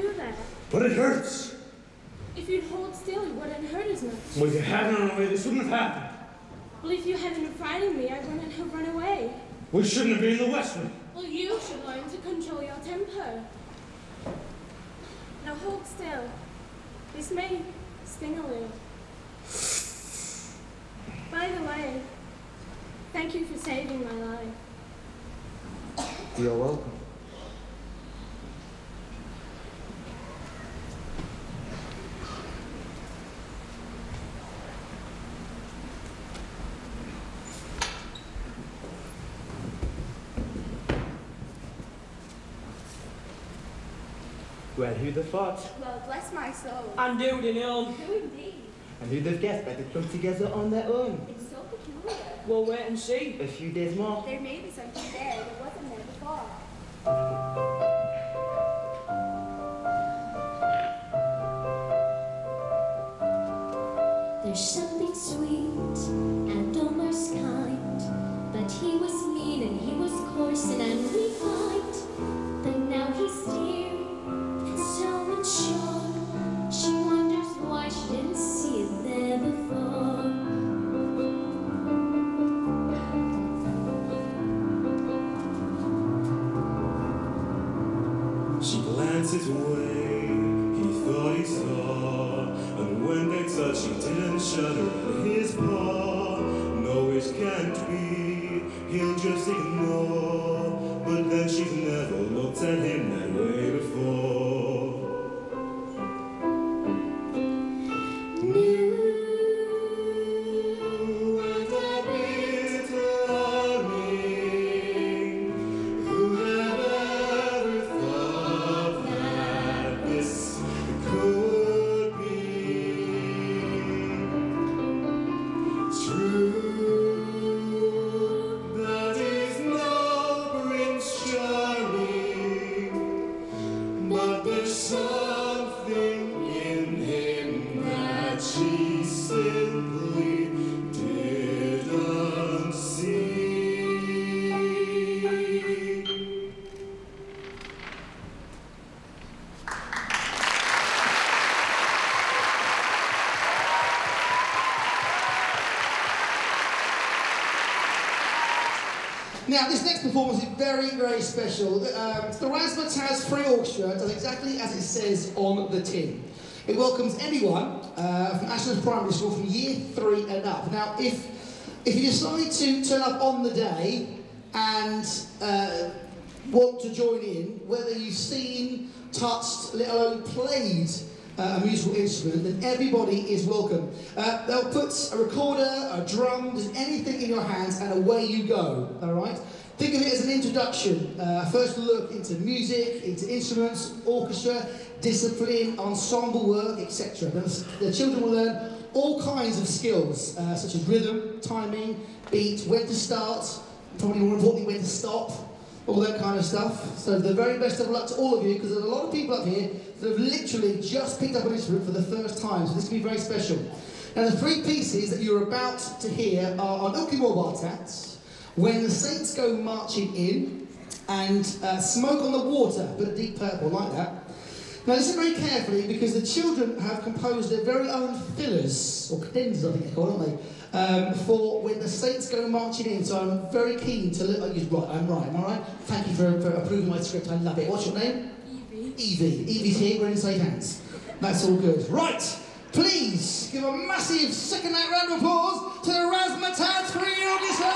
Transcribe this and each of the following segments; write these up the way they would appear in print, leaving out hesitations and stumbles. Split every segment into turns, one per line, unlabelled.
do that.
But it hurts.
If you'd hold still, it wouldn't hurt as much.
Well, if you hadn't run away, this wouldn't have happened.
Well, if you hadn't been frightened me, I wouldn't have run away.
We shouldn't have been in the West Wing.
Well, you should learn to control your temper. Now hold still. This may sting a little. By the way, thank you for saving my life.
You're welcome.
Well, who'd have thought?
Well, bless my soul.
And who'd have known?
Who indeed?
And who'd have guessed that they come together on their own?
It's so peculiar.
We'll wait and see.
A few days more.
There may be something there that wasn't there before.
There's something sweet and almost kind, but he was mean and he was coarse and unrefined. But now he's dear and so unsure. She wonders why she didn't see it there before.
She glances away, he thought he saw, and when they touched, he didn't shudder at his paw. No, it can't be, he'll just ignore, but then she's never looked at him that way before. New and a bit alarming, who'd have ever thought that this could be true? That is no Prince Charming, but there's something in him that she simply didn't see.
Now, this next performance is very, very special. The Razzmatazz Free Orchestra does exactly as it says on the tin. It welcomes anyone from Ashland's Primary School from year 3 and up. Now, if you decide to turn up on the day and want to join in, whether you've seen, touched, let alone played a musical instrument, then everybody is welcome. They'll put a recorder, a drum, just anything in your hands, and away you go, all right? Think of it as an introduction, a first look into music, into instruments, orchestra, discipline, ensemble work, etc. The children will learn all kinds of skills, such as rhythm, timing, beat, when to start, probably more importantly, when to stop, all that kind of stuff. So the very best of luck to all of you, because there's a lot of people up here that have literally just picked up an instrument for the first time, so this can be very special. Now the 3 pieces that you're about to hear are on Ilky Morbartat, When the Saints Go Marching In, and Smoke on the Water, but a deep purple, like that. Now listen very carefully, because the children have composed their very own fillers, or cadenzas I think they're called, aren't they? For When the Saints Go Marching In, so I'm very keen to look like you. Right, I'm right, am I right? Thank you for approving my script, I love it. What's your name? Evie. Evie's here, we're in safe hands. That's all good. Right, please give a massive second night round of applause to the Razzmatazz Free Orchestra!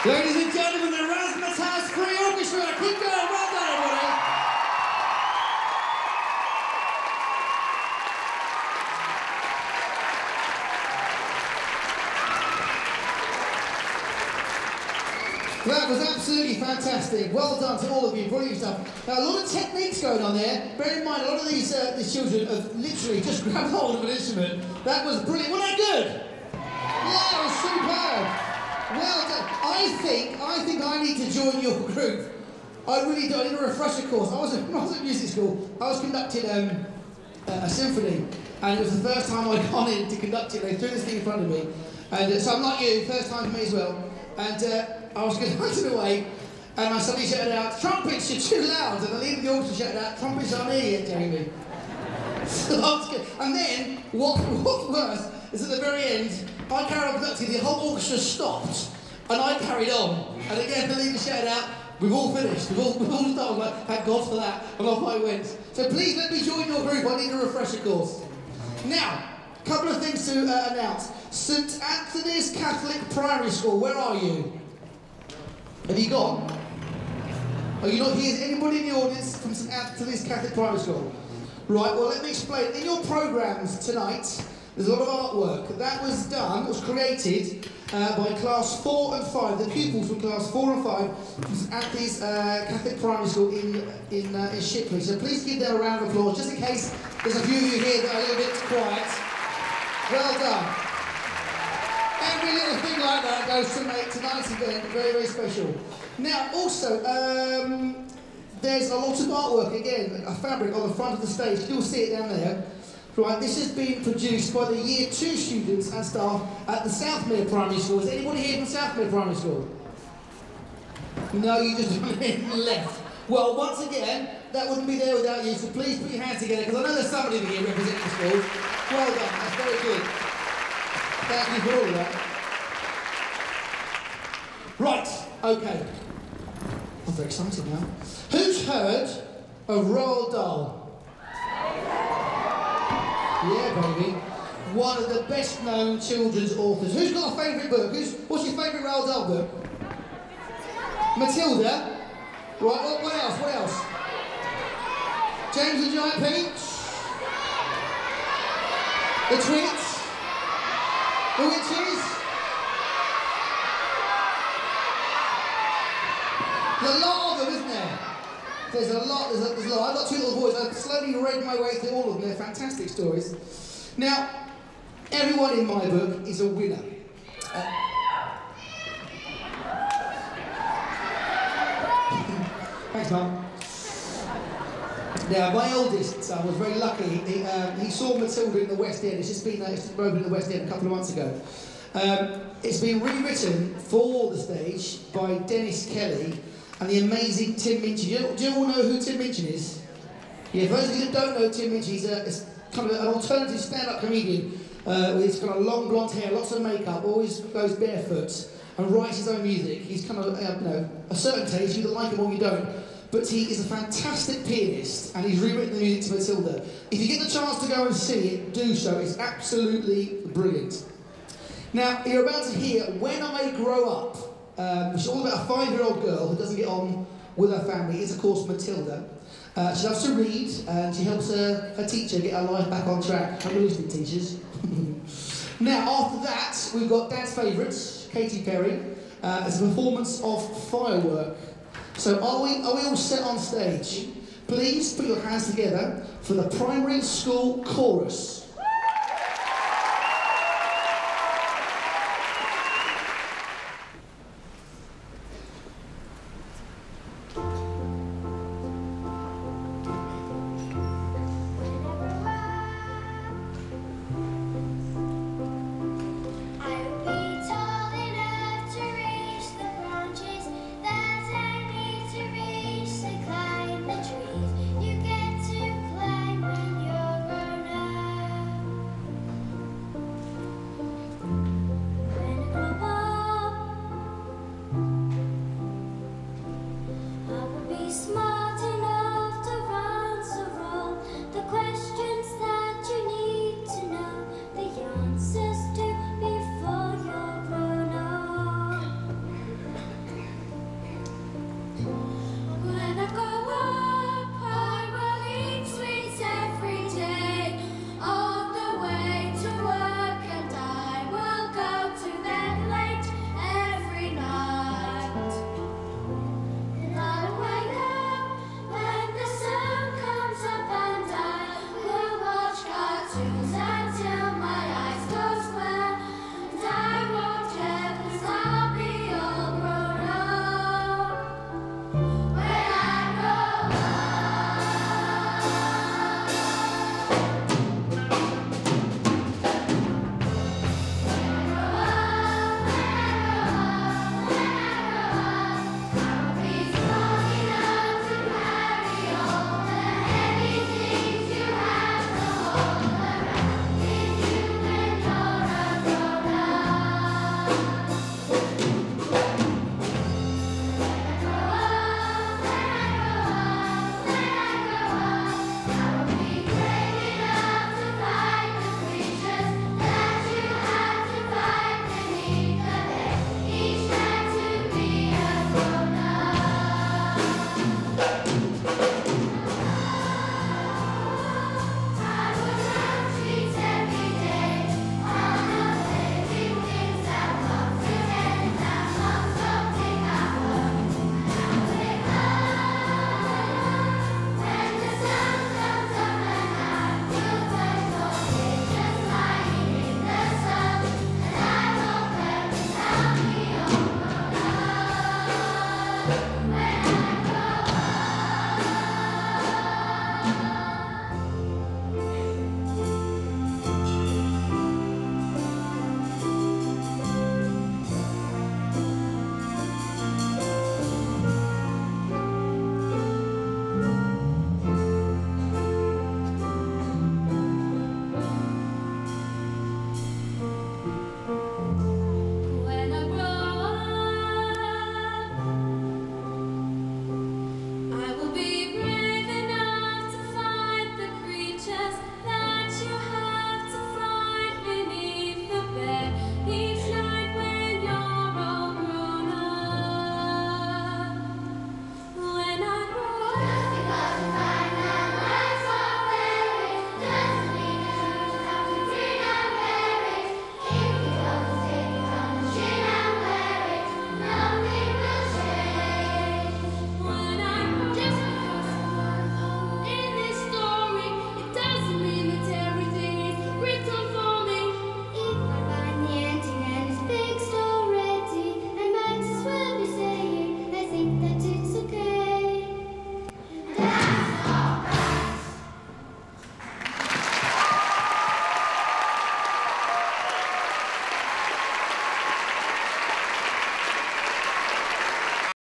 Ladies and gentlemen, the Razzmatazz Free Orchestra. Keep going, well done, everybody. That was absolutely fantastic. Well done to all of you. Brilliant stuff. Now, a lot of techniques going on there. Bear in mind, a lot of these children have literally just grabbed hold of an instrument. That was brilliant. Wasn't that good? Yeah, it was superb. Well done. I think I need to join your group. I really do. I need a refresher course. When I was at music school, I was conducting a symphony, and it was the first time I'd gone in to conduct it. They threw this thing in front of me, and so I'm like you, first time for me as well. And I was conducting away, and I suddenly shouted out, "Trumpets, you're too loud!" And the leader of the orchestra shouted out, "Trumpets aren't here yet, Jamie." So I was good. And then, what's worse is at the very end, I carried on conducting, the whole orchestra stopped, and I carried on. And again, the leader shouted out, "We've all finished, we've all stopped." I was like, thank God for that, and off I went. So please let me join your group, I need a refresher course. Now, a couple of things to announce. St Anthony's Catholic Primary School, where are you? Have you gone? Are you not here? Is anybody in the audience from St Anthony's Catholic Primary School? Right, well let me explain. In your programmes tonight, there's a lot of artwork. That was created by Class 4 and 5, the pupils from Class 4 and 5 from St Anthony's Catholic Primary School in Shipley. So please give them a round of applause, just in case there's a few of you here that are a little bit quiet. Well done. Every little thing like that goes to make tonight's event very, very special. Now, also, there's a lot of artwork, again, a fabric on the front of the stage. You'll see it down there. Right, this has been produced by the Year 2 students and staff at the Southmere Primary School. Is anybody here from Southmere Primary School? No, you just went in and left. Well, once again, that wouldn't be there without you, so please put your hands together, because I know there's somebody here representing the school. Well done, that's very good. Thank you for all of that. Right, okay. I'm very excited now. Who's heard of Roald Dahl? Yeah, baby. One of the best known children's authors. Who's got a favourite book? What's your favourite Roald Dahl book? Matilda? Right, what else? What else? James the Giant Peach? The Twits? The Witches? There's a lot of them, isn't there? There's a lot. I've got two little boys. I've slowly read my way through all of them. They're fantastic stories. Now, everyone in my book is a winner. Thanks, Mum. Now, my oldest son was very lucky. He saw Matilda in the West End. It's just opened in the West End a couple of months ago. It's been rewritten for the stage by Dennis Kelly and the amazing Tim Minchin. Do you all know who Tim Minchin is? Yeah, for those of you that don't know Tim Minchin, he's kind of an alternative stand-up comedian with his kind of long blonde hair, lots of makeup, always goes barefoot and writes his own music. He's kind of, a certain taste. You either like him or you don't. But he is a fantastic pianist, and he's rewritten the music to Matilda. If you get the chance to go and see it, do so. It's absolutely brilliant. Now, you're about to hear When I Grow Up, which is all about a 5-year-old girl who doesn't get on with her family. It's, of course, Matilda. She loves to read, and she helps her teacher get her life back on track. How many listening, teachers? Now, after that, we've got Dad's favourites, Katy Perry. It's a performance of Firework. So are we all set on stage? Please put your hands together for the primary school chorus.
You get to climb when you're grown up. Hey!